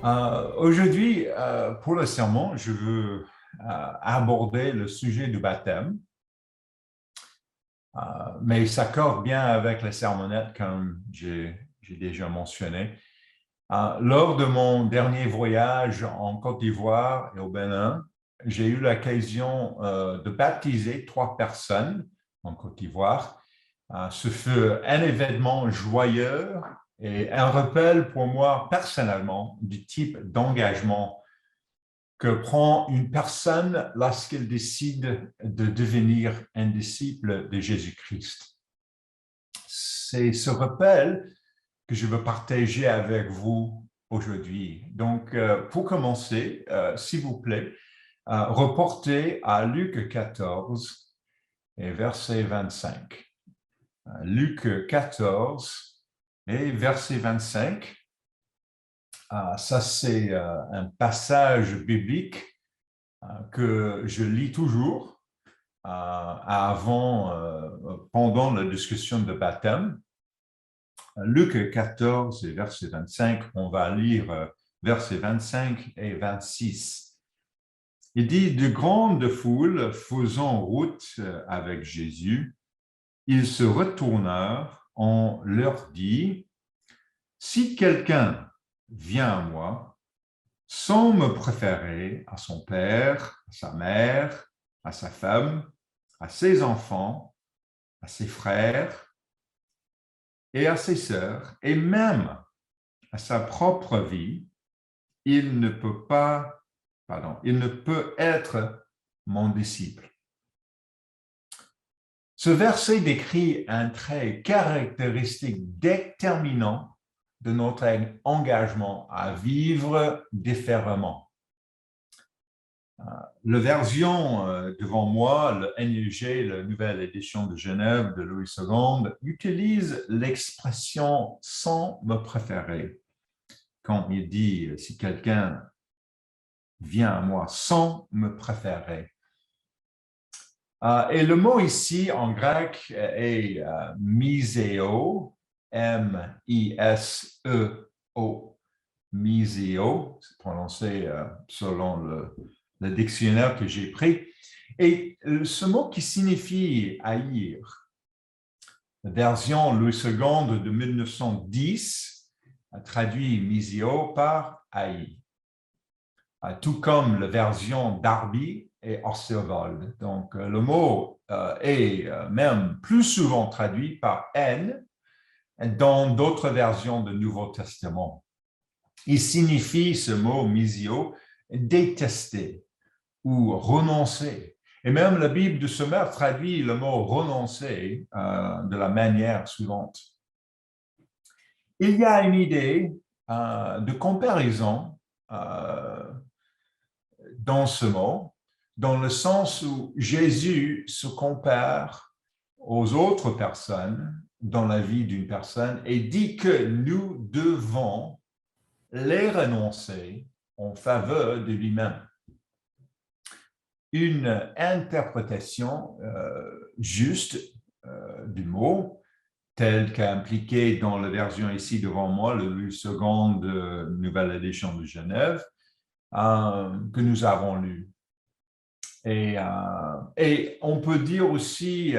Aujourd'hui, pour le sermon, je veux aborder le sujet du baptême, mais il s'accorde bien avec la sermonnette, comme j'ai déjà mentionné. Lors de mon dernier voyage en Côte d'Ivoire et au Bénin, j'ai eu l'occasion de baptiser 3 personnes en Côte d'Ivoire. Ce fut un événement joyeux et un rappel pour moi personnellement du type d'engagement que prend une personne lorsqu'elle décide de devenir un disciple de Jésus-Christ. C'est ce rappel que je veux partager avec vous aujourd'hui. Donc, pour commencer, s'il vous plaît, reportez à Luc 14 et verset 25. Luc 14 et verset 25. Ça, c'est un passage biblique que je lis toujours pendant la discussion de baptême. Luc 14 et verset 25, on va lire versets 25 et 26. Il dit, de grandes foules faisant route avec Jésus, ils se retournèrent, on leur dit, si quelqu'un vient à moi, sans me préférer à son père, à sa mère, à sa femme, à ses enfants, à ses frères et à ses sœurs, et même à sa propre vie, il ne peut être mon disciple. Ce verset décrit un trait caractéristique déterminant de notre engagement à vivre différemment. La version devant moi, le NUG, la nouvelle édition de Genève de Louis II, utilise l'expression « sans me préférer ». Quand il dit « si quelqu'un vient à moi sans me préférer ». Et le mot ici en grec est miseo, M-I-S-E-O, miseo, c'est prononcé selon le dictionnaire que j'ai pris. Et ce mot qui signifie haïr, la version Louis II de 1910 a traduit misio par haïr, tout comme la version Darby et Osewald. Donc, le mot est même plus souvent traduit par haine dans d'autres versions du Nouveau Testament. Il signifie, ce mot misio, détester ou renoncer. Et même la Bible de Sommer traduit le mot renoncer de la manière suivante. Il y a une idée de comparaison dans ce mot, dans le sens où Jésus se compare aux autres personnes dans la vie d'une personne et dit que nous devons les renoncer en faveur de lui-même. Une interprétation juste du mot, telle qu'impliquée dans la version ici devant moi, le second nouvelle édition de Genève, que nous avons lu. Et on peut dire aussi,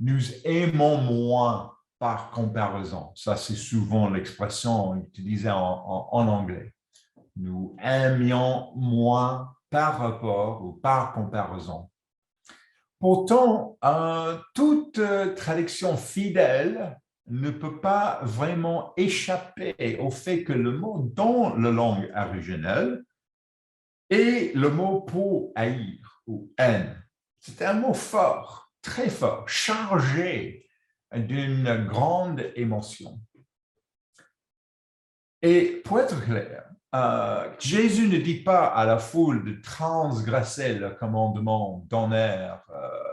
nous aimons moins par comparaison. Ça, c'est souvent l'expression utilisée en anglais. Nous aimions moins par rapport ou par comparaison. Pourtant, toute traduction fidèle ne peut pas vraiment échapper au fait que le mot dans la langue originelle est le mot pour haïr ou haine. C'est un mot fort, très fort, chargé d'une grande émotion. Et pour être clair, Jésus ne dit pas à la foule de transgresser le commandement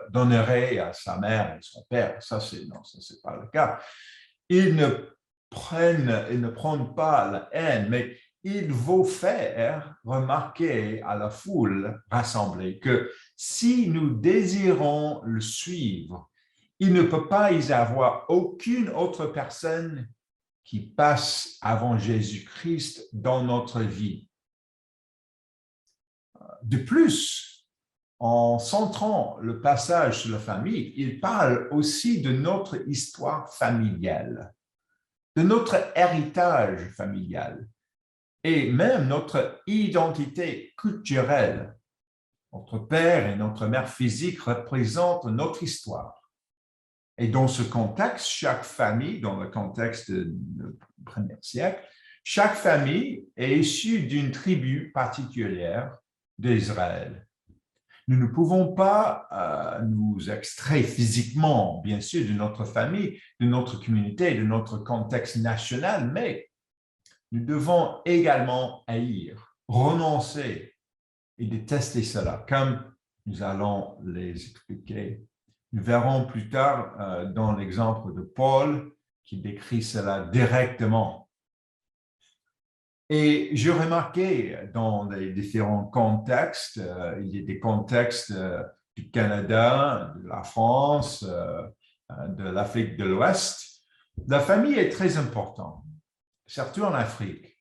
d'honorer à sa mère et son père. Ça, c'est pas le cas. Ils ne prennent pas la haine, mais il faut faire remarquer à la foule rassemblée que si nous désirons le suivre, il ne peut pas y avoir aucune autre personne qui passe avant Jésus-Christ dans notre vie. De plus, en centrant le passage sur la famille, il parle aussi de notre histoire familiale, de notre héritage familial et même notre identité culturelle. Notre père et notre mère physique représentent notre histoire. Et dans ce contexte, chaque famille, dans le contexte du premier siècle, chaque famille est issue d'une tribu particulière d'Israël. Nous ne pouvons pas nous extraire physiquement, bien sûr, de notre famille, de notre communauté, de notre contexte national, mais nous devons également haïr, renoncer et détester cela, comme nous allons les expliquer. Nous verrons plus tard dans l'exemple de Paul qui décrit cela directement. Et j'ai remarqué dans les différents contextes, il y a des contextes du Canada, de la France, de l'Afrique de l'Ouest, la famille est très importante, surtout en Afrique.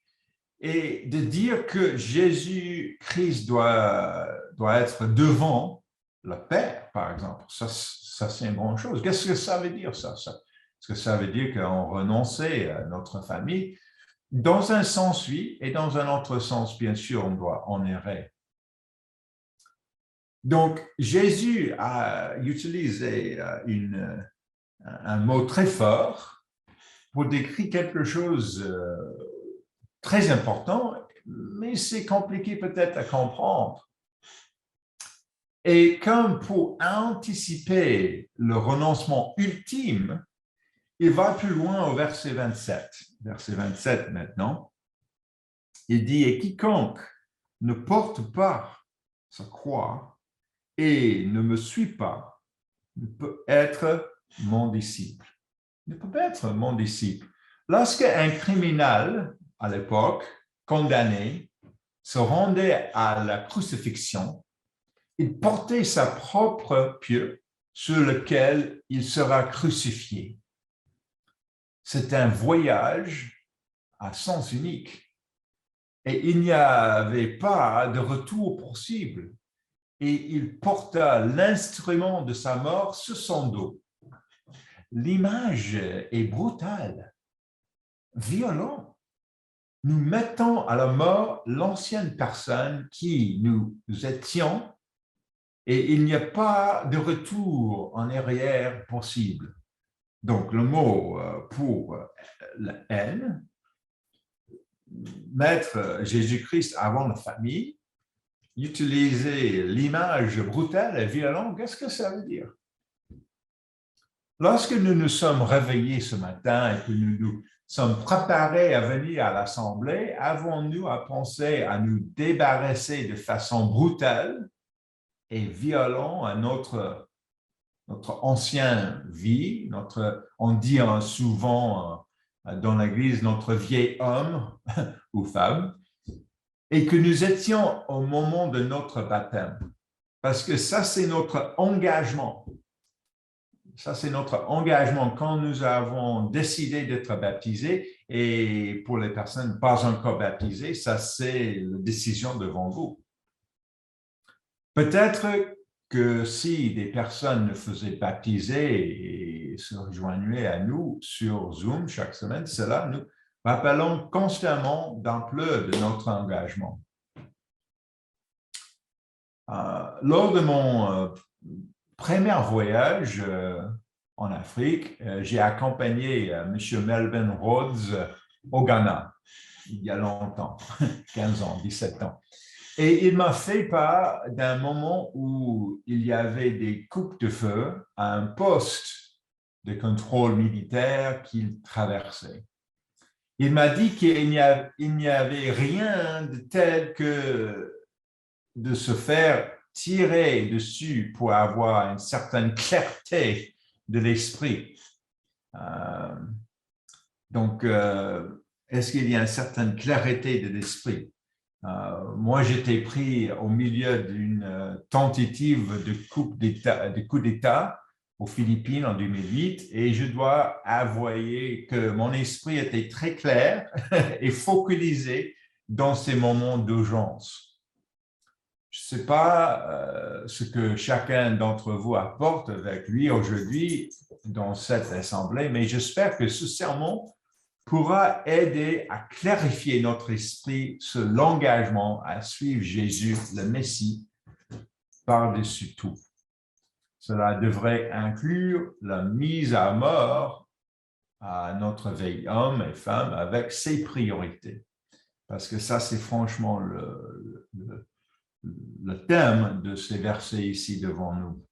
Et de dire que Jésus-Christ doit être devant le Père, par exemple, ça c'est une bonne chose. Qu'est-ce que ça veut dire, ça? Est-ce que ça veut dire qu'on renonçait à notre famille? Dans un sens, oui, et dans un autre sens, bien sûr, on doit honorer. Donc, Jésus a utilisé un mot très fort pour décrire quelque chose très important, mais c'est compliqué peut-être à comprendre. Et comme pour anticiper le renoncement ultime, il va plus loin au verset 27. Verset 27 maintenant. Il dit, et quiconque ne porte pas sa croix et ne me suit pas, ne peut être mon disciple. Ne peut pas être mon disciple. Lorsqu'un criminel, à l'époque, condamné, se rendait à la crucifixion, il portait sa propre pieu sur lequel il sera crucifié. C'est un voyage à sens unique et il n'y avait pas de retour possible et il porta l'instrument de sa mort sur son dos. L'image est brutale, violente. Nous mettons à la mort l'ancienne personne qui nous étions et il n'y a pas de retour en arrière possible. Donc, le mot pour la haine, mettre Jésus-Christ avant la famille, utiliser l'image brutale et violente, qu'est-ce que ça veut dire? Lorsque nous nous sommes réveillés ce matin et que nous nous sommes préparés à venir à l'Assemblée, avons-nous à penser à nous débarrasser de façon brutale et violente à notre ancienne vie, on dit souvent dans l'Église notre vieil homme ou femme, et que nous étions au moment de notre baptême. Parce que ça, c'est notre engagement. Ça, c'est notre engagement quand nous avons décidé d'être baptisés. Et pour les personnes pas encore baptisées, ça, c'est la décision devant vous. Peut-être que si des personnes ne faisaient baptiser et se rejoignaient à nous sur Zoom chaque semaine, cela nous rappelons constamment d'ampleur de notre engagement. Lors de mon premier voyage en Afrique, j'ai accompagné M. Melvin Rhodes au Ghana, il y a longtemps, 15 ans, 17 ans. Et il m'a fait part d'un moment où il y avait des coupes de feu à un poste de contrôle militaire qu'il traversait. Il m'a dit qu'il n'y avait rien de tel que de se faire tirer dessus pour avoir une certaine clarté de l'esprit. Donc, est-ce qu'il y a une certaine clarté de l'esprit? Moi, j'étais pris au milieu d'une tentative de coup d'État aux Philippines en 2008 et je dois avouer que mon esprit était très clair et focalisé dans ces moments d'urgence. Je ne sais pas ce que chacun d'entre vous apporte avec lui aujourd'hui dans cette assemblée, mais j'espère que ce sermon pourra aider à clarifier notre esprit sur l'engagement à suivre Jésus, le Messie, par-dessus tout. Cela devrait inclure la mise à mort à notre vieil homme et femme avec ses priorités. Parce que ça, c'est franchement le thème de ces versets ici devant nous.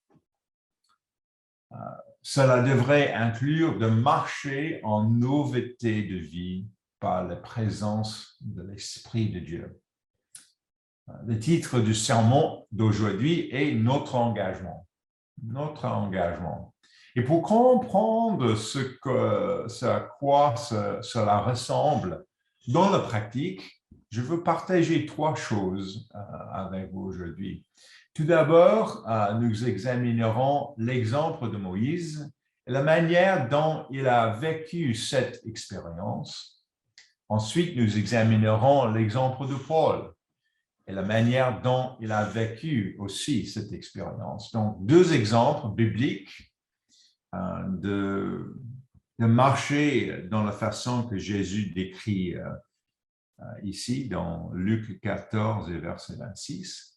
Cela devrait inclure de marcher en nouveauté de vie par la présence de l'Esprit de Dieu. Le titre du sermon d'aujourd'hui est « Notre engagement ». Notre engagement. Et pour comprendre ce à quoi cela ressemble dans la pratique, je veux partager trois choses avec vous aujourd'hui. Tout d'abord, nous examinerons l'exemple de Moïse et la manière dont il a vécu cette expérience. Ensuite, nous examinerons l'exemple de Paul et la manière dont il a vécu aussi cette expérience. Donc, deux exemples bibliques de marcher dans la façon que Jésus décrit ici dans Luc 14 et verset 26.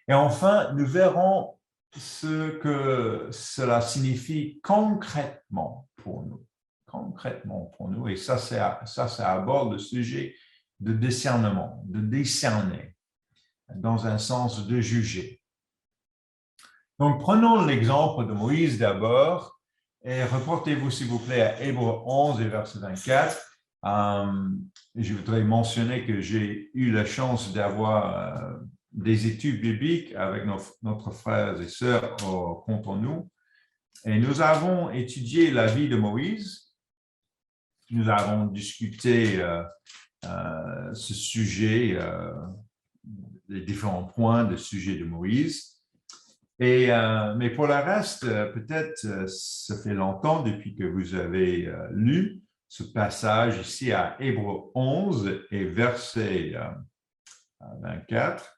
Et enfin, nous verrons ce que cela signifie concrètement pour nous. Concrètement pour nous. Et ça aborde le sujet de discernement, de discerner, dans un sens de juger. Donc, prenons l'exemple de Moïse d'abord et reportez-vous, s'il vous plaît, à Hébreux 11 et verset 24. Je voudrais mentionner que j'ai eu la chance d'avoir des études bibliques avec notre frères et sœurs au Cotonou. Et nous avons étudié la vie de Moïse. Nous avons discuté ce sujet, les différents points de sujet de Moïse. Mais pour le reste, peut-être ça fait longtemps depuis que vous avez lu ce passage ici à Hébreux 11 et verset 24.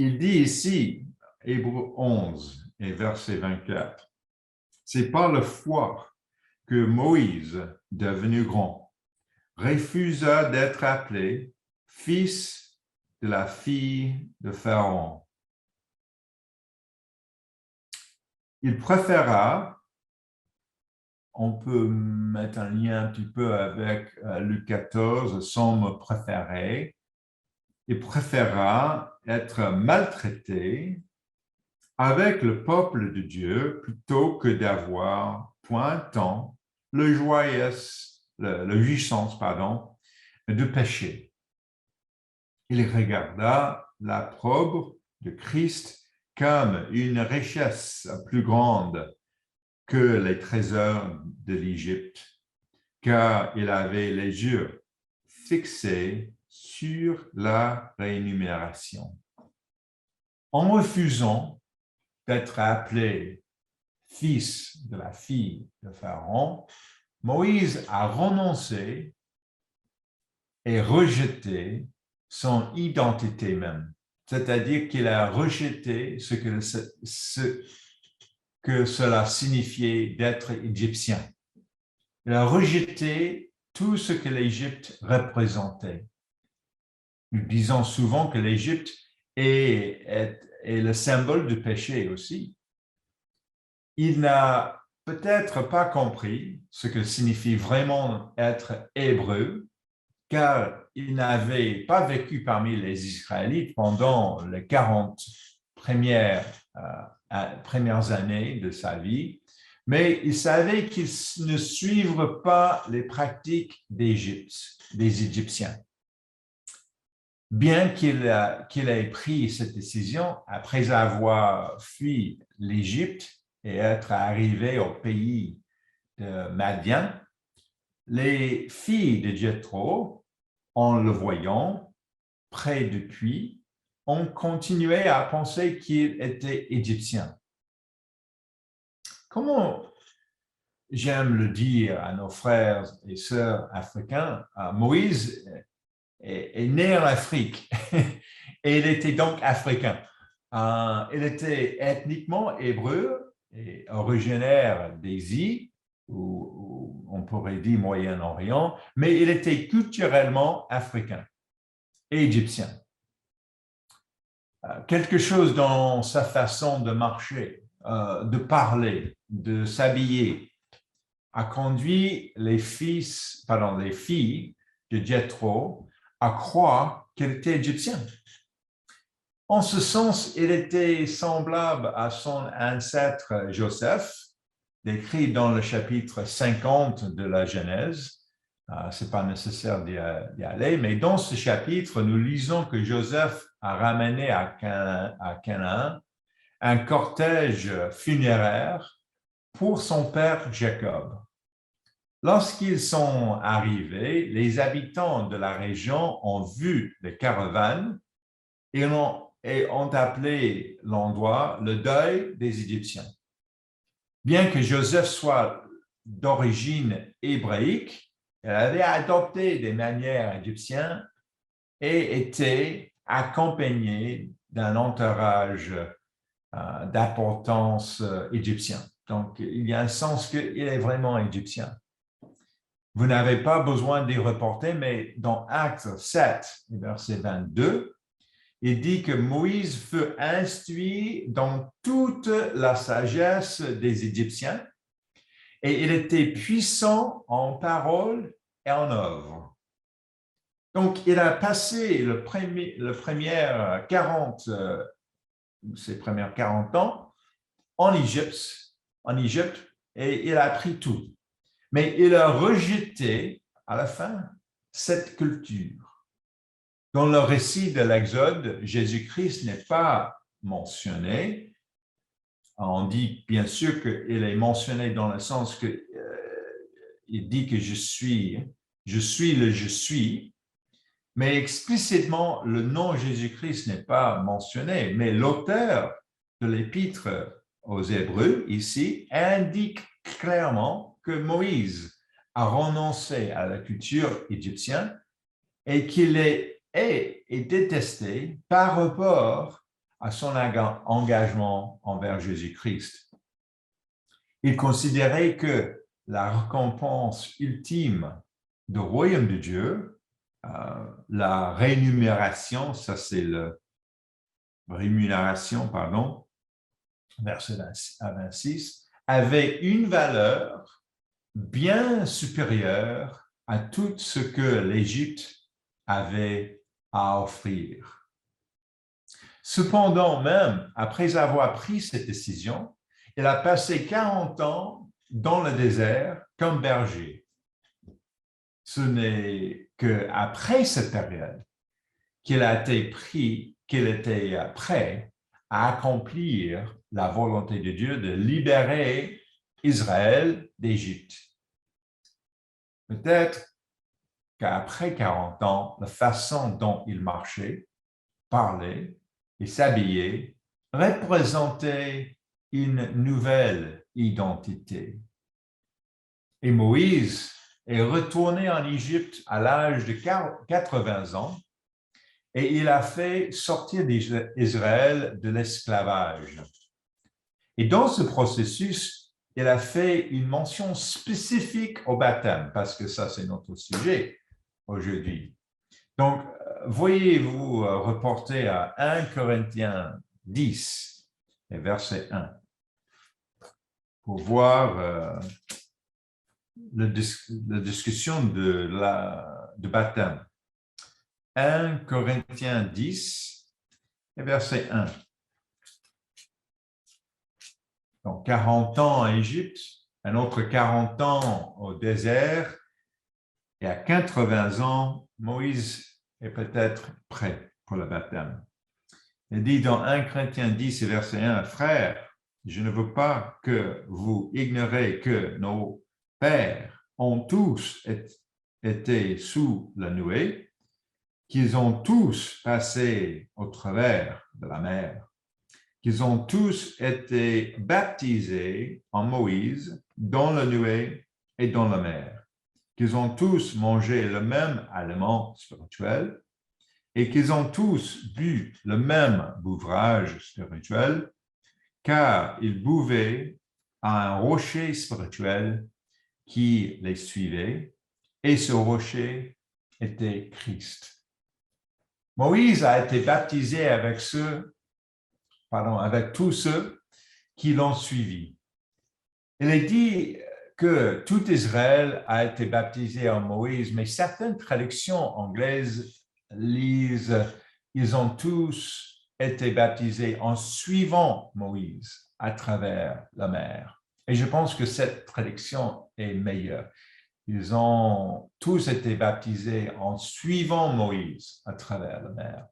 Il dit ici, Hébreux 11 et verset 24, « C'est par la foi que Moïse, devenu grand, refusa d'être appelé fils de la fille de Pharaon. Il préféra, on peut mettre un lien un petit peu avec Luc 14, somme préférée, il préféra être maltraité avec le peuple de Dieu plutôt que d'avoir pointant le jouissance de péché. Il regarda la probe de Christ comme une richesse plus grande que les trésors de l'Égypte, car il avait les yeux fixés sur la rémunération. En refusant d'être appelé fils de la fille de Pharaon, Moïse a renoncé et rejeté son identité même. C'est-à-dire qu'il a rejeté ce que cela signifiait d'être égyptien. Il a rejeté tout ce que l'Égypte représentait. Nous disons souvent que l'Égypte est le symbole du péché aussi. Il n'a peut-être pas compris ce que signifie vraiment être hébreu, car il n'avait pas vécu parmi les Israélites pendant les 40 premières années de sa vie, mais il savait qu'il ne suivrait pas les pratiques des Égyptiens. Bien qu'il ait pris cette décision après avoir fui l'Égypte et être arrivé au pays de Madian, les filles de Jéthro, en le voyant près du puits, ont continué à penser qu'il était égyptien. Comment j'aime le dire à nos frères et sœurs africains, Moïse est né en Afrique et il était donc africain. Il était ethniquement hébreu et originaire d'Asie, ou on pourrait dire Moyen-Orient, mais il était culturellement africain et égyptien. Quelque chose dans sa façon de marcher, de parler, de s'habiller, a conduit les filles de Jéthro à croire qu'elle était égyptienne. En ce sens, il était semblable à son ancêtre Joseph, décrit dans le chapitre 50 de la Genèse. Ce n'est pas nécessaire d'y aller, mais dans ce chapitre, nous lisons que Joseph a ramené à Canaan un cortège funéraire pour son père Jacob. Lorsqu'ils sont arrivés, les habitants de la région ont vu les caravanes et ont appelé l'endroit le deuil des Égyptiens. Bien que Joseph soit d'origine hébraïque, il avait adopté des manières égyptiennes et était accompagné d'un entourage d'importance égyptien. Donc, il y a un sens qu'il est vraiment égyptien. Vous n'avez pas besoin d'y reporter, mais dans Actes 7, verset 22, il dit que Moïse fut instruit dans toute la sagesse des Égyptiens et il était puissant en parole et en œuvre. Donc, il a passé ses premières 40 ans en Égypte et il a appris tout. Mais il a rejeté à la fin cette culture. Dans le récit de l'Exode, Jésus-Christ n'est pas mentionné. On dit bien sûr qu'il est mentionné dans le sens que il dit que je suis le je suis, mais explicitement le nom Jésus-Christ n'est pas mentionné. Mais l'auteur de l'épître aux Hébreux ici indique clairement que Moïse a renoncé à la culture égyptienne et qu'il est détesté par rapport à son engagement envers Jésus-Christ. Il considérait que la récompense ultime du royaume de Dieu, la rémunération, verset 26, avait une valeur bien supérieure à tout ce que l'Égypte avait à offrir. Cependant, même après avoir pris cette décision, il a passé 40 ans dans le désert comme berger. Ce n'est qu'après cette période qu'il était prêt à accomplir la volonté de Dieu de libérer Israël d'Égypte. Peut-être qu'après 40 ans, la façon dont il marchait, parlait et s'habillait représentait une nouvelle identité. Et Moïse est retourné en Égypte à l'âge de 80 ans et il a fait sortir Israël de l'esclavage. Et dans ce processus, il a fait une mention spécifique au baptême, parce que ça, c'est notre sujet aujourd'hui. Donc, voyez-vous reporter à 1 Corinthiens 10, et verset 1, pour voir la discussion de baptême. 1 Corinthiens 10, et verset 1. Donc, 40 ans en Égypte, un autre 40 ans au désert, et à 80 ans, Moïse est peut-être prêt pour le baptême. Il dit dans 1 Corinthiens 10, verset 1, « Frères, je ne veux pas que vous ignorez que nos pères ont tous été sous la nuée, qu'ils ont tous passé au travers de la mer, qu'ils ont tous été baptisés en Moïse dans la nuée et dans la mer, qu'ils ont tous mangé le même aliment spirituel et qu'ils ont tous bu le même bouvrage spirituel, car ils buvaient à un rocher spirituel qui les suivait, et ce rocher était Christ. Moïse a été baptisé avec tous ceux qui l'ont suivi. Il est dit que tout Israël a été baptisé en Moïse, mais certaines traductions anglaises lisent « Ils ont tous été baptisés en suivant Moïse à travers la mer ». Et je pense que cette traduction est meilleure. Ils ont tous été baptisés en suivant Moïse à travers la mer.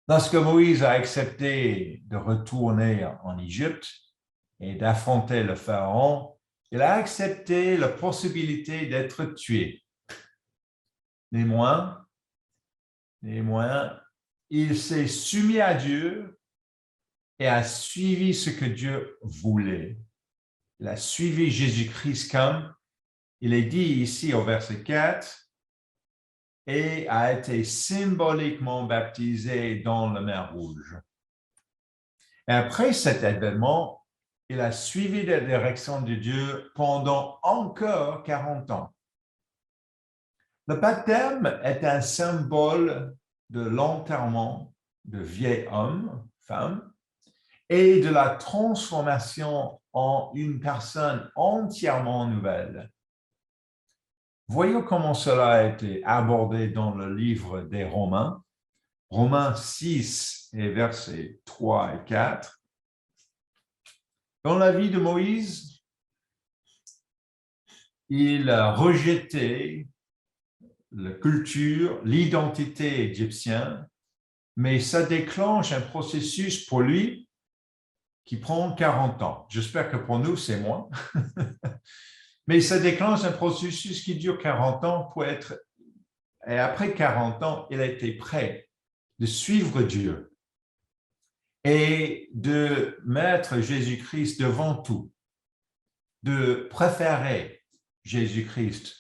Lorsque Moïse a accepté de retourner en Égypte et d'affronter le Pharaon, il a accepté la possibilité d'être tué. Néanmoins, il s'est soumis à Dieu et a suivi ce que Dieu voulait. Il a suivi Jésus-Christ comme il est dit ici au verset 4, et a été symboliquement baptisé dans la mer Rouge. Et après cet événement, il a suivi la direction de Dieu pendant encore 40 ans. Le baptême est un symbole de l'enterrement de vieil homme, femme, et de la transformation en une personne entièrement nouvelle. Voyons comment cela a été abordé dans le livre des Romains, Romains 6 et versets 3 et 4. Dans la vie de Moïse, il a rejeté la culture, l'identité égyptienne, mais ça déclenche un processus pour lui qui prend 40 ans. J'espère que pour nous, c'est moins. Mais ça déclenche un processus qui dure 40 ans pour être... Et après 40 ans, il a été prêt de suivre Dieu et de mettre Jésus-Christ devant tout, de préférer Jésus-Christ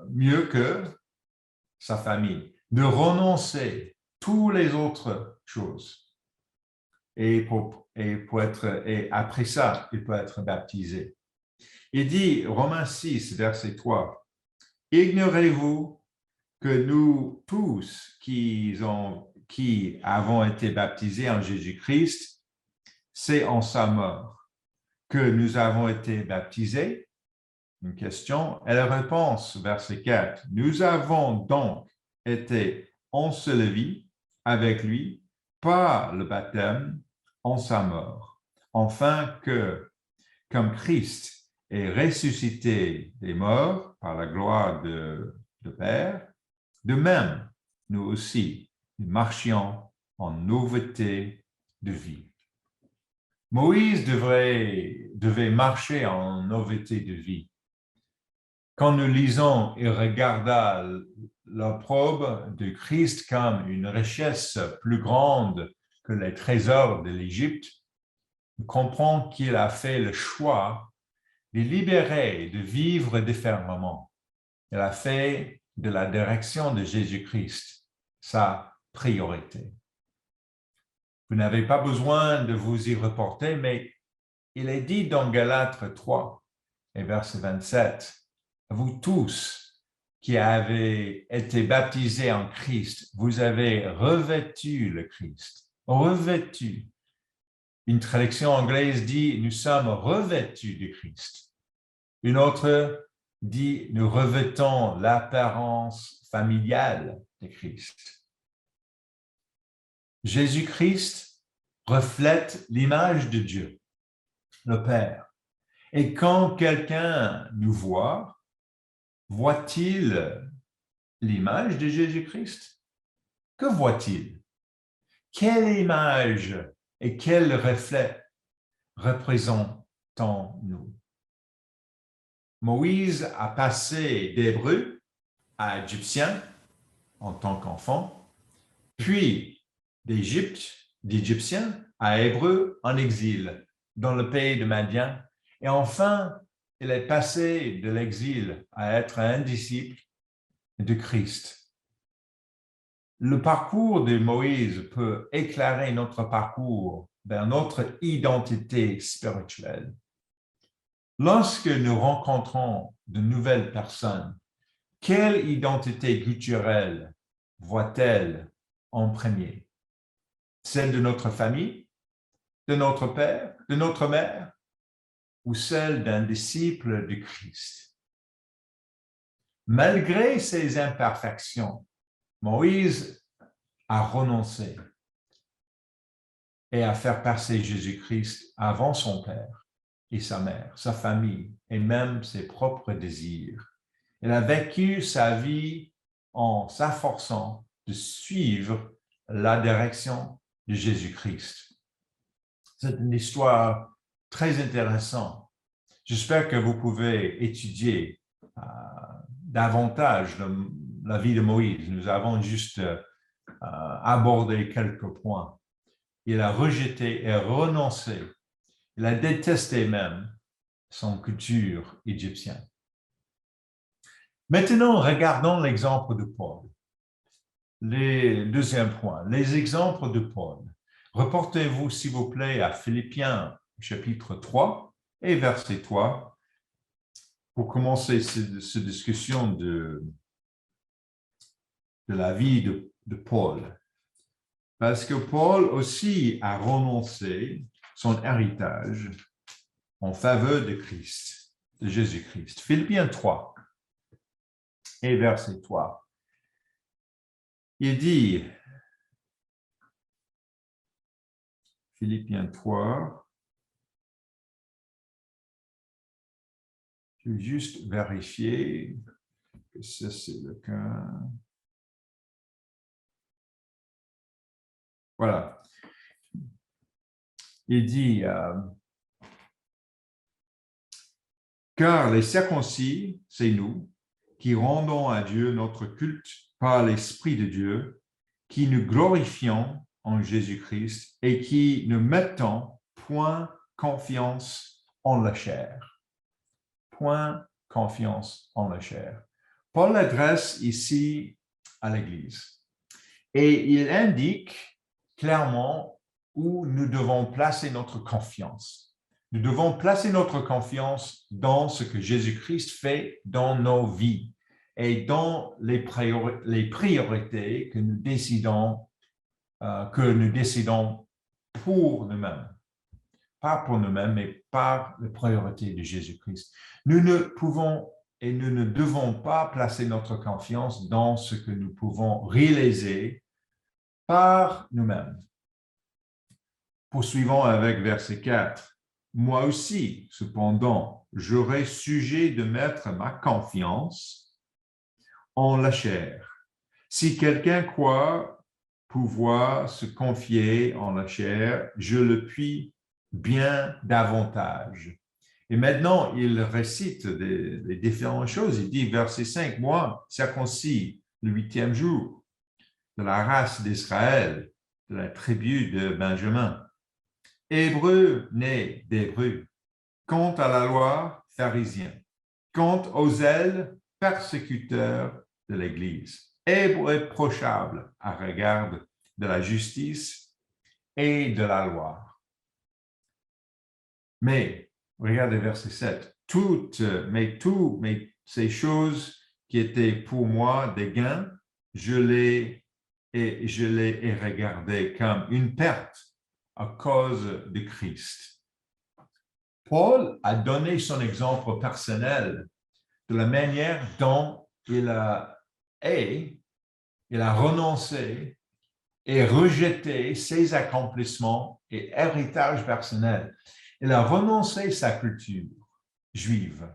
mieux que sa famille, de renoncer toutes les autres choses. Et après ça, il peut être baptisé. Il dit, Romains 6, verset 3, « Ignorez-vous que nous tous qui avons été baptisés en Jésus-Christ, c'est en sa mort que nous avons été baptisés ?» Une question. Et la réponse, verset 4, « Nous avons donc été ensevelis avec lui par le baptême en sa mort, afin que, comme Christ est ressuscité des morts par la gloire de Père, de même, nous aussi, nous marchions en nouveauté de vie. » Moïse devait marcher en nouveauté de vie. Quand nous lisons « Il regarda l'opprobre de Christ comme une richesse plus grande que les trésors de l'Égypte », nous comprenons qu'il a fait le choix de libérer et de vivre différemment. Il a fait de la direction de Jésus-Christ sa priorité. Vous n'avez pas besoin de vous y reporter, mais il est dit dans Galates 3 et verset 27, « Vous tous qui avez été baptisés en Christ, vous avez revêtu le Christ. » Revêtu. Une traduction anglaise dit « Nous sommes revêtus du Christ ». Une autre dit « Nous revêtons l'apparence familiale de Christ ». Jésus-Christ reflète l'image de Dieu, le Père. Et quand quelqu'un nous voit-il l'image de Jésus-Christ? Que voit-il? Quelle image et quel reflet représentons-nous? Moïse a passé d'hébreu à égyptien en tant qu'enfant, puis d'Égypte d'Égyptien à Hébreu en exil dans le pays de Madian. Et enfin, il est passé de l'exil à être un disciple de Christ. Le parcours de Moïse peut éclairer notre parcours vers notre identité spirituelle. Lorsque nous rencontrons de nouvelles personnes, quelle identité culturelle voit-elle en premier? Celle de notre famille, de notre père, de notre mère, ou celle d'un disciple de Christ? Malgré ses imperfections, Moïse a renoncé et à faire passer Jésus-Christ avant son père et sa mère, sa famille et même ses propres désirs. Il a vécu sa vie en s'efforçant de suivre la direction de Jésus-Christ. C'est une histoire très intéressante. J'espère que vous pouvez étudier davantage la vie de Moïse. Nous avons juste abordé quelques points. Il a rejeté et renoncé. Il a détesté même son culture égyptienne. Maintenant, regardons l'exemple de Paul. Deuxième point, les exemples de Paul. Reportez-vous, s'il vous plaît, à Philippiens, chapitre 3 et verset 3, pour commencer cette discussion de la vie de Paul. Parce que Paul aussi a renoncé son héritage en faveur de Christ, de Jésus-Christ. Philippiens 3 et verset 3. Il dit, Philippiens 3, je vais juste vérifier que ça c'est le cas. Voilà. Il dit, car les circoncis, c'est nous, qui rendons à Dieu notre culte par l'Esprit de Dieu, qui nous glorifions en Jésus-Christ et qui ne mettons point confiance en la chair. Point confiance en la chair. Paul adresse ici à l'Église et il indique clairement où nous devons placer notre confiance. Nous devons placer notre confiance dans ce que Jésus-Christ fait dans nos vies et dans les priorités que nous décidons pour nous-mêmes. Pas pour nous-mêmes, mais par les priorités de Jésus-Christ. Nous ne pouvons et nous ne devons pas placer notre confiance dans ce que nous pouvons réaliser par nous-mêmes. Poursuivons avec verset 4. Moi aussi, cependant, j'aurai sujet de mettre ma confiance en la chair. Si quelqu'un croit pouvoir se confier en la chair, je le puis bien davantage. Et maintenant, il récite les différentes choses. Il dit, verset 5, moi, circoncis le 8e jour de la race d'Israël, de la tribu de Benjamin, Hébreu né d'Hébreu, quant à la loi, pharisien, quant aux zèles, persécuteurs de l'Église, irréprochable à regard de la justice et de la loi. Mais, regardez verset 7, toutes ces choses qui étaient pour moi des gains, je les ai regardées comme une perte à cause de Christ. Paul a donné son exemple personnel de la manière dont il a renoncé et rejeté ses accomplissements et héritage personnel. Il a renoncé sa culture juive.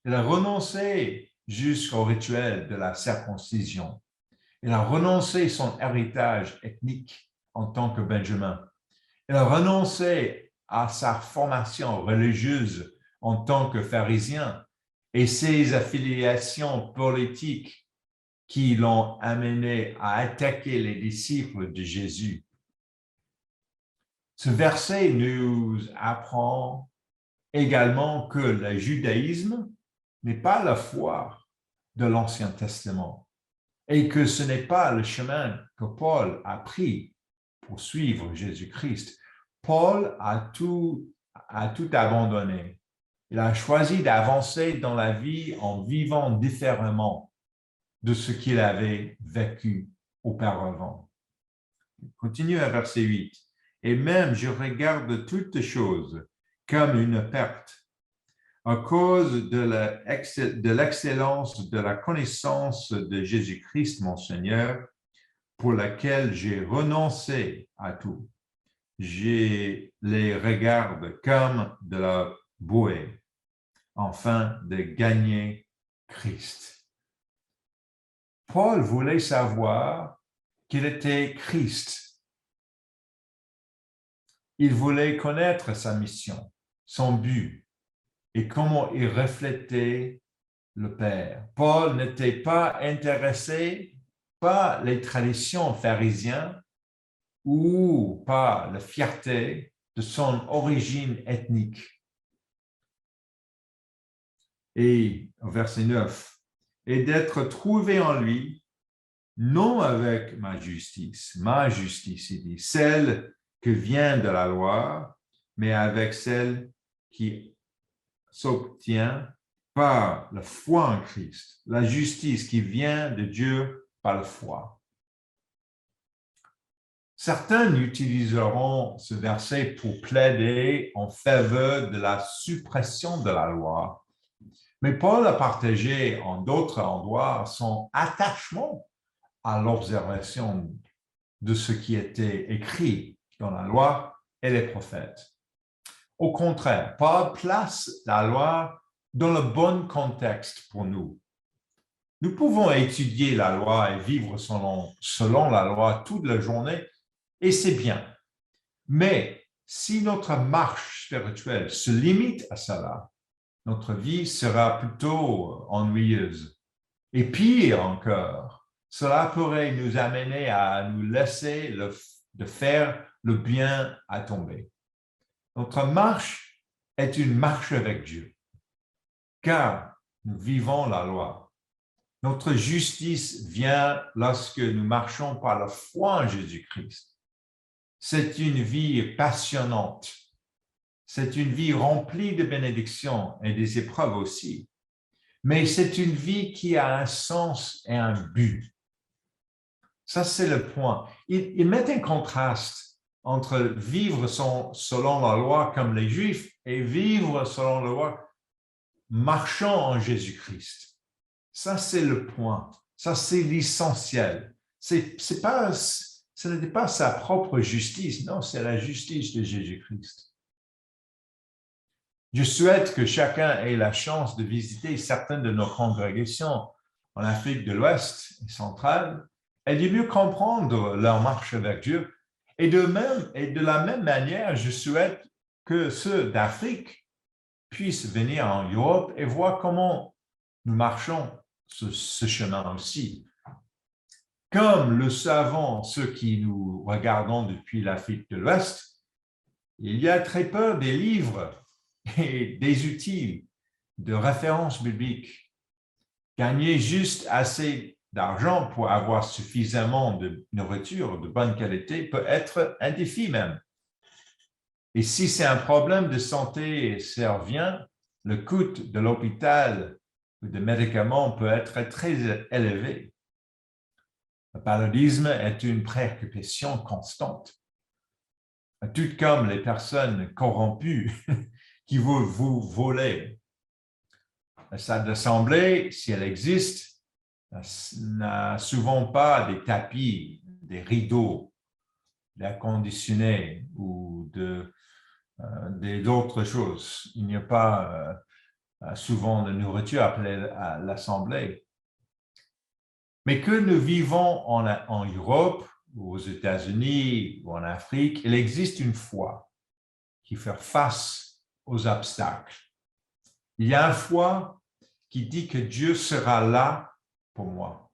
Il a renoncé jusqu'au rituel de la circoncision. Il a renoncé son héritage ethnique en tant que Benjamin. Il a renoncé à sa formation religieuse en tant que pharisien et ses affiliations politiques qui l'ont amené à attaquer les disciples de Jésus. Ce verset nous apprend également que le judaïsme n'est pas la foi de l'Ancien Testament et que ce n'est pas le chemin que Paul a pris pour suivre Jésus-Christ. Paul a tout abandonné. Il a choisi d'avancer dans la vie en vivant différemment de ce qu'il avait vécu auparavant. Continue à verset 8. Et même je regarde toutes choses comme une perte à cause de l'excellence de la connaissance de Jésus-Christ, mon Seigneur, pour laquelle j'ai renoncé à tout. Je les regarde comme de la bouée, afin de gagner Christ. Paul voulait savoir qu'il était Christ. Il voulait connaître sa mission, son but et comment il reflétait le Père. Paul n'était pas intéressé par les traditions pharisiennes ou par la fierté de son origine ethnique. Et au verset 9, et d'être trouvé en lui, non avec ma justice, il dit, celle que vient de la loi, mais avec celle qui s'obtient par la foi en Christ, la justice qui vient de Dieu par la foi. Certains utiliseront ce verset pour plaider en faveur de la suppression de la loi. Mais Paul a partagé en d'autres endroits son attachement à l'observation de ce qui était écrit dans la loi et les prophètes. Au contraire, Paul place la loi dans le bon contexte pour nous. Nous pouvons étudier la loi et vivre selon la loi toute la journée, et c'est bien. Mais si notre marche spirituelle se limite à cela, notre vie sera plutôt ennuyeuse. Et pire encore, cela pourrait nous amener à nous laisser de faire le bien à tomber. Notre marche est une marche avec Dieu, car nous vivons la loi. Notre justice vient lorsque nous marchons par la foi en Jésus-Christ. C'est une vie passionnante. C'est une vie remplie de bénédictions et des épreuves aussi. Mais c'est une vie qui a un sens et un but. Ça, c'est le point. Il met un contraste entre vivre selon la loi comme les Juifs et vivre selon la loi marchant en Jésus-Christ. Ça, c'est le point. Ça, c'est l'essentiel. Ce n'était pas sa propre justice, non, c'est la justice de Jésus-Christ. Je souhaite que chacun ait la chance de visiter certaines de nos congrégations en Afrique de l'Ouest et centrale et de mieux comprendre leur marche avec Dieu. Et de la même manière, je souhaite que ceux d'Afrique puissent venir en Europe et voir comment nous marchons ce chemin aussi. Comme le savent ceux qui nous regardons depuis l'Afrique de l'Ouest, il y a très peu des livres et des outils de référence biblique. Gagner juste assez d'argent pour avoir suffisamment de nourriture de bonne qualité peut être un défi même. Et si c'est un problème de santé survient, le coût de l'hôpital ou de médicaments peut être très élevé. Le paludisme est une préoccupation constante. Tout comme les personnes corrompues qui veulent vous voler. La salle d'assemblée, si elle existe, n'a souvent pas des tapis, des rideaux, d'air conditionné ou d'autres choses. Il n'y a pas souvent de nourriture appelée à l'assemblée. Mais que nous vivons en Europe, ou aux États-Unis, ou en Afrique, il existe une foi qui fait face aux obstacles. Il y a une foi qui dit que Dieu sera là pour moi.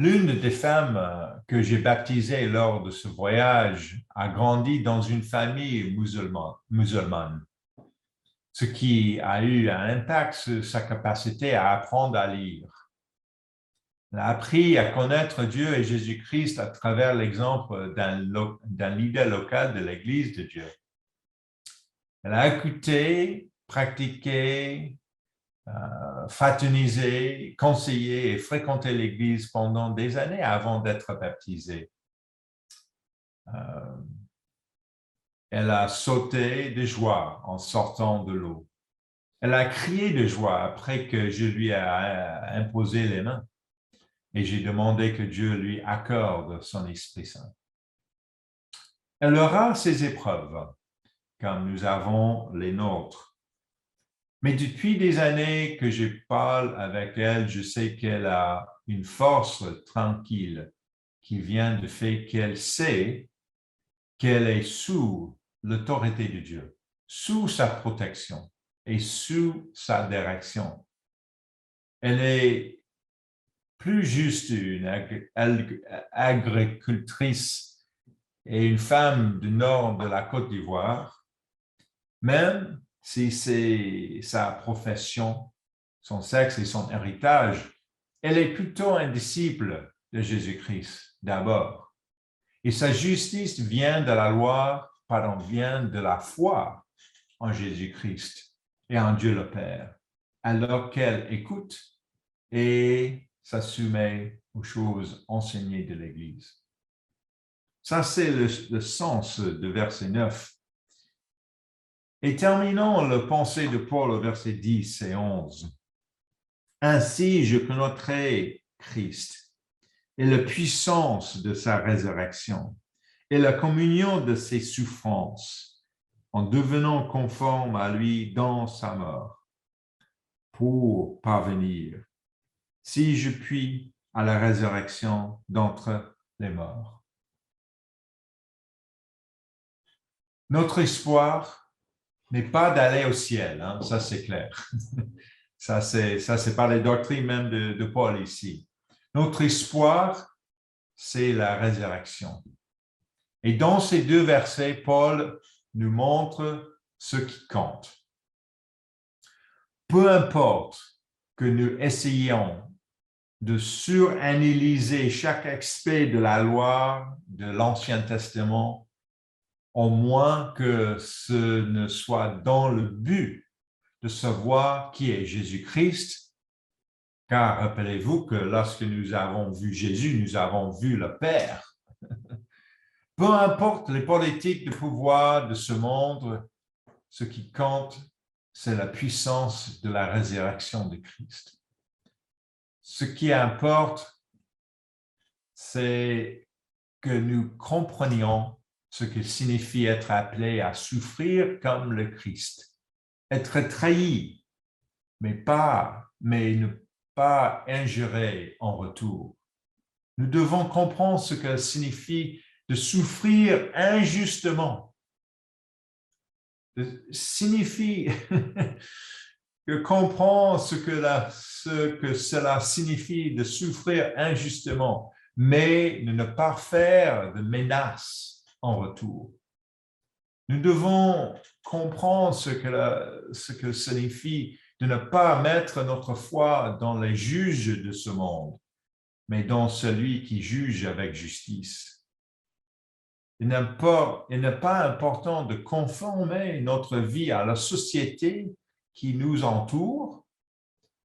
L'une des femmes que j'ai baptisées lors de ce voyage a grandi dans une famille musulmane, ce qui a eu un impact sur sa capacité à apprendre à lire. Elle a appris à connaître Dieu et Jésus-Christ à travers l'exemple d'un leader local de l'Église de Dieu. Elle a écouté, pratiqué, fraternisé, conseillé et fréquenté l'Église pendant des années avant d'être baptisée. Elle a sauté de joie en sortant de l'eau. Elle a crié de joie après que je lui ai imposé les mains et j'ai demandé que Dieu lui accorde son Esprit Saint. Elle aura ses épreuves, comme nous avons les nôtres. Mais depuis des années que je parle avec elle, je sais qu'elle a une force tranquille qui vient du fait qu'elle sait qu'elle est sous l'autorité de Dieu, sous sa protection et sous sa direction. Elle est plus juste une agricultrice et une femme du nord de la Côte d'Ivoire, même si c'est sa profession, son sexe et son héritage, elle est plutôt un disciple de Jésus-Christ d'abord. Et sa justice vient de la loi, vient de la foi en Jésus-Christ et en Dieu le Père, alors qu'elle écoute et se soumet aux choses enseignées de l'Église. Ça, c'est le sens de verset 9. Et terminons la pensée de Paul au verset 10 et 11. Ainsi, je connaîtrai Christ et la puissance de sa résurrection et la communion de ses souffrances en devenant conforme à lui dans sa mort pour parvenir, si je puis, à la résurrection d'entre les morts. Notre espoir n'est pas d'aller au ciel, hein, ça c'est clair. Ça, c'est par les doctrines même de Paul ici. Notre espoir, c'est la résurrection. Et dans ces deux versets, Paul nous montre ce qui compte. Peu importe que nous essayions de suranalyser chaque aspect de la loi de l'Ancien Testament, au moins que ce ne soit dans le but de savoir qui est Jésus-Christ, car rappelez-vous que lorsque nous avons vu Jésus, nous avons vu le Père. Peu importe les politiques de pouvoir de ce monde, ce qui compte, c'est la puissance de la résurrection de Christ. Ce qui importe, c'est que nous comprenions ce que signifie être appelé à souffrir comme le Christ, être trahi, mais ne pas injurer en retour. Nous devons comprendre ce que signifie de souffrir injustement. Signifie que comprendre ce que cela signifie de souffrir injustement, mais de ne pas faire de menaces en retour. Nous devons comprendre ce que signifie de ne pas mettre notre foi dans les juges de ce monde, mais dans celui qui juge avec justice. Il n'est pas important de conformer notre vie à la société qui nous entoure.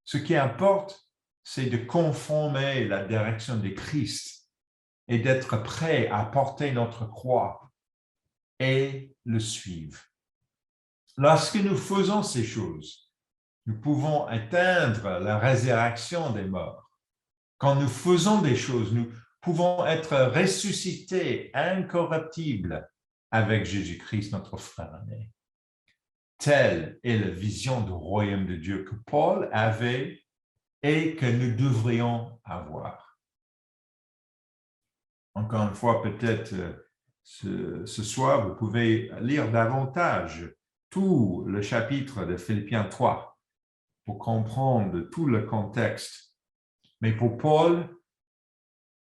Ce qui importe, c'est de conformer la direction de Christ et d'être prêt à porter notre croix et le suivre. Lorsque nous faisons ces choses, nous pouvons atteindre la résurrection des morts. Quand nous faisons des choses, nous pouvons être ressuscités, incorruptibles, avec Jésus-Christ, notre frère aîné. Telle est la vision du royaume de Dieu que Paul avait et que nous devrions avoir. Encore une fois, peut-être ce soir, vous pouvez lire davantage tout le chapitre de Philippiens 3 pour comprendre tout le contexte. Mais pour Paul,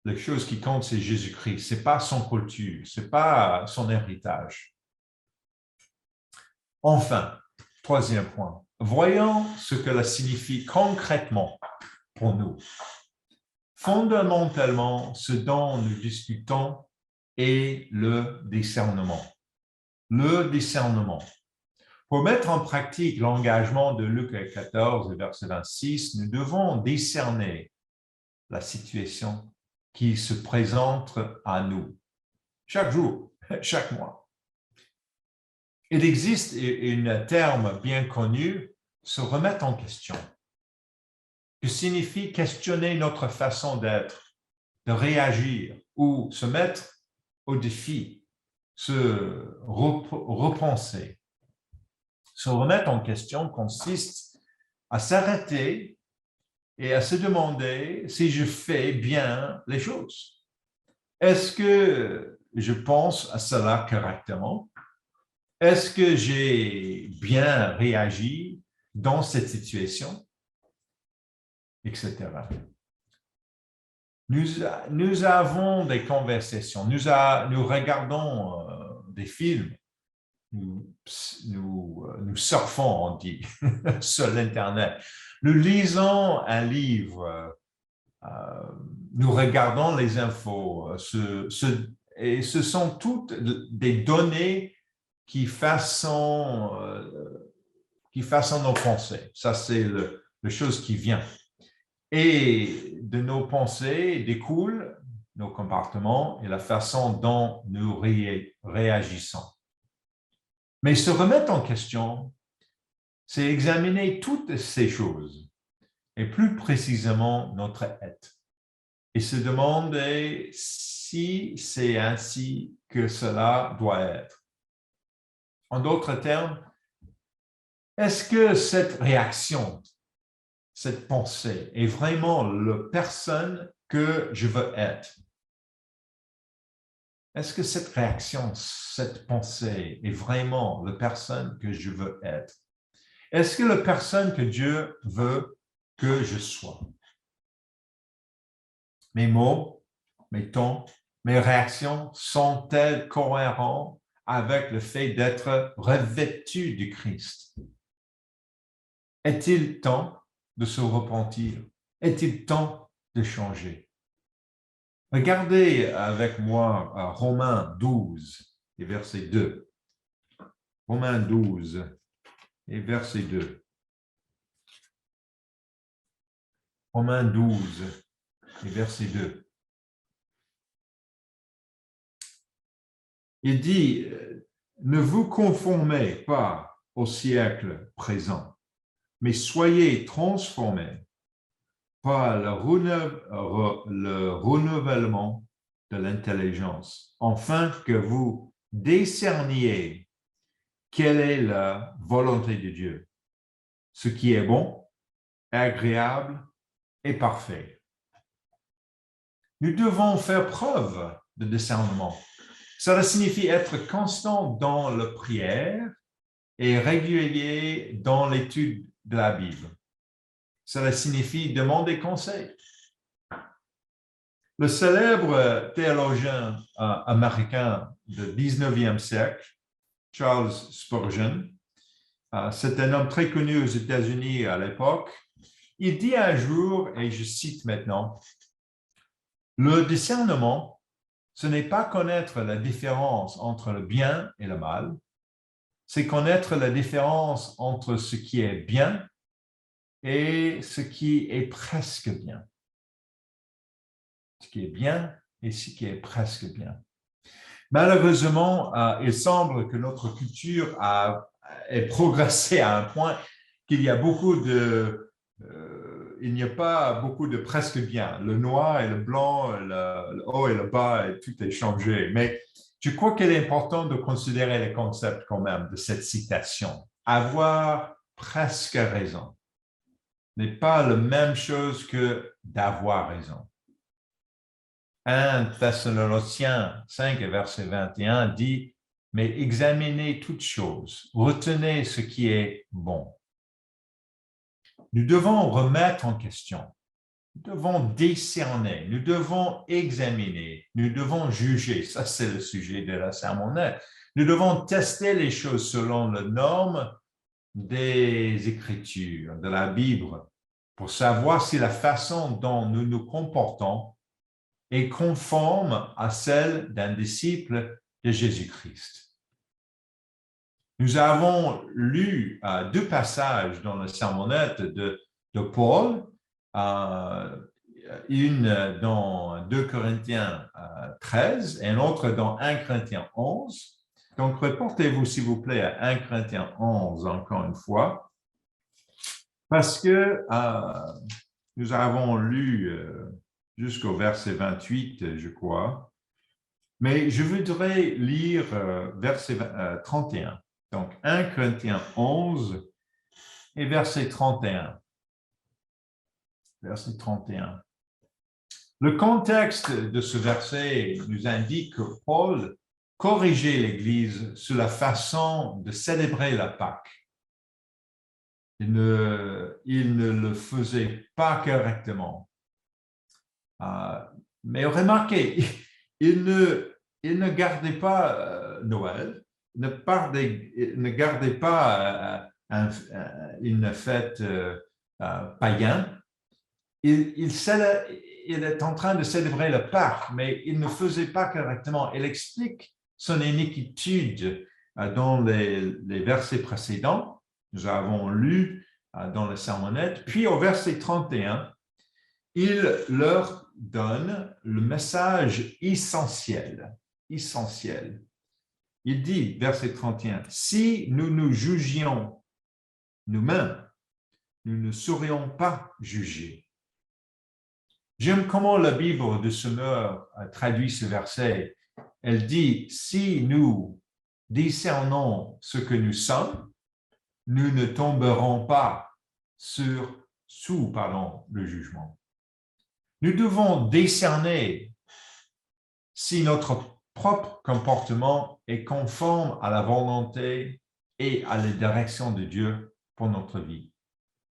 la chose qui compte, c'est Jésus-Christ. Ce n'est pas son culture, ce n'est pas son héritage. Enfin, troisième point, voyons ce que cela signifie concrètement pour nous. Fondamentalement, ce dont nous discutons est le discernement. Le discernement. Pour mettre en pratique l'engagement de Luc 14, verset 26, nous devons discerner la situation qui se présente à nous chaque jour, chaque mois. Il existe un terme bien connu, se remettre en question, qui signifie questionner notre façon d'être, de réagir ou se mettre au défi, se repenser. Se remettre en question consiste à s'arrêter et à se demander si je fais bien les choses. Est-ce que je pense à cela correctement? Est-ce que j'ai bien réagi dans cette situation? Etc. Nous avons des conversations, nous regardons des films, nous surfons, on dit, sur l'Internet. Nous lisons un livre, nous regardons les infos, et ce sont toutes des données qui façonnent nos pensées. Ça, c'est la chose qui vient. Et de nos pensées découlent nos comportements et la façon dont nous réagissons. Mais se remettre en question, c'est examiner toutes ces choses, et plus précisément notre être, et se demander si c'est ainsi que cela doit être. En d'autres termes, est-ce que cette réaction, cette pensée est vraiment la personne que je veux être? Est-ce que cette réaction, cette pensée est vraiment la personne que je veux être? Est-ce que la personne que Dieu veut que je sois? Mes mots, mes tons, mes réactions sont-elles cohérentes avec le fait d'être revêtu du Christ? Est-il temps de se repentir? Est-il temps de changer? Regardez avec moi Romains 12 et verset 2. Romains 12 et verset 2. Romains 12 et verset 2. Il dit, ne vous conformez pas au siècle présent, mais soyez transformés par le renouvellement de l'intelligence, afin que vous discerniez quelle est la volonté de Dieu, ce qui est bon, agréable et parfait. Nous devons faire preuve de discernement. Cela signifie être constant dans la prière et régulier dans l'étude de la Bible. Cela signifie demander conseil. Le célèbre théologien américain du 19e siècle, Charles Spurgeon, c'est un homme très connu aux États-Unis à l'époque, il dit un jour, et je cite maintenant, « Le discernement, ce n'est pas connaître la différence entre le bien et le mal, c'est connaître la différence entre ce qui est bien et ce qui est presque bien. » Ce qui est bien et ce qui est presque bien. Malheureusement, il semble que notre culture ait progressé à un point qu'il y a il n'y a pas beaucoup de presque bien. Le noir et le blanc, le haut et le bas, et tout est changé. Mais je crois qu'il est important de considérer les concepts quand même de cette citation. Avoir presque raison n'est pas la même chose que d'avoir raison. 1 Thessaloniciens 5, verset 21 dit « Mais examinez toutes choses, retenez ce qui est bon. » Nous devons remettre en question nous devons décerner, nous devons examiner, nous devons juger. Ça, c'est le sujet de la sermonnette. Nous devons tester les choses selon les normes des Écritures, de la Bible, pour savoir si la façon dont nous nous comportons est conforme à celle d'un disciple de Jésus-Christ. Nous avons lu deux passages dans la sermonnette de Paul, une dans 2 Corinthiens 13 et une autre dans 1 Corinthiens 11. Donc, reportez-vous, s'il vous plaît, à 1 Corinthiens 11, encore une fois, parce que nous avons lu jusqu'au verset 28, je crois, mais je voudrais lire verset 31. Donc, 1 Corinthiens 11 et verset 31. Verset 31. Le contexte de ce verset nous indique que Paul corrigeait l'Église sur la façon de célébrer la Pâque. Il ne le faisait pas correctement. Mais remarquez, il ne gardait pas Noël, ne gardait pas une fête païenne. Il est en train de célébrer le Pâques, mais il ne faisait pas correctement. Il explique son iniquitude dans les versets précédents. Nous avons lu dans le sermonnette. Puis au verset 31, il leur donne le message essentiel. Essentiel. Il dit, verset 31, « Si nous nous jugions nous-mêmes, nous ne serions pas jugés. » J'aime comment la Bible de Semeur traduit ce verset. Elle dit, si nous discernons ce que nous sommes, nous ne tomberons pas sous le jugement. Nous devons décerner si notre propre comportement est conforme à la volonté et à la direction de Dieu pour notre vie.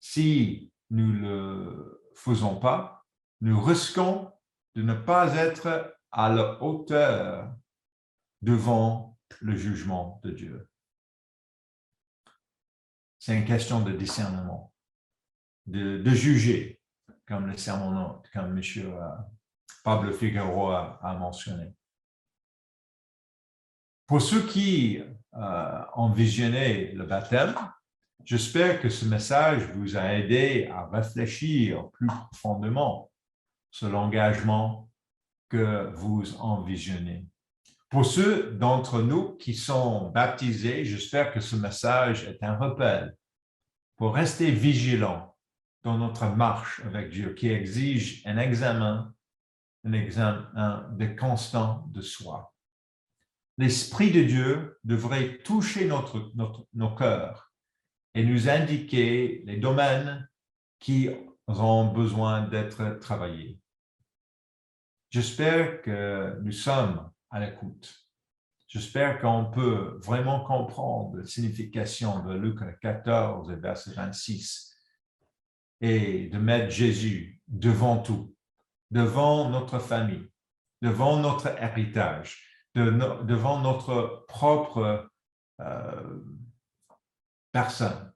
Si nous ne le faisons pas, nous risquons de ne pas être à la hauteur devant le jugement de Dieu. C'est une question de discernement, de juger, comme le sermon, comme M. Pablo Figueroa a mentionné. Pour ceux qui ont visionné le baptême, j'espère que ce message vous a aidé à réfléchir plus profondément sur l'engagement que vous envisionnez. Pour ceux d'entre nous qui sont baptisés, j'espère que ce message est un rappel pour rester vigilants dans notre marche avec Dieu, qui exige un examen de constant de soi. L'Esprit de Dieu devrait toucher nos cœurs et nous indiquer les domaines qui ont besoin d'être travaillés. J'espère que nous sommes à l'écoute. J'espère qu'on peut vraiment comprendre la signification de Luc 14 et verset 26 et de mettre Jésus devant tout, devant notre famille, devant notre héritage, devant notre propre personne,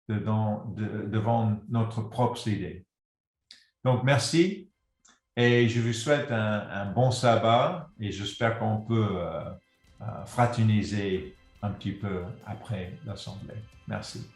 devant notre propre idée. Donc, merci. Et je vous souhaite un bon sabbat et j'espère qu'on peut fraterniser un petit peu après l'assemblée. Merci.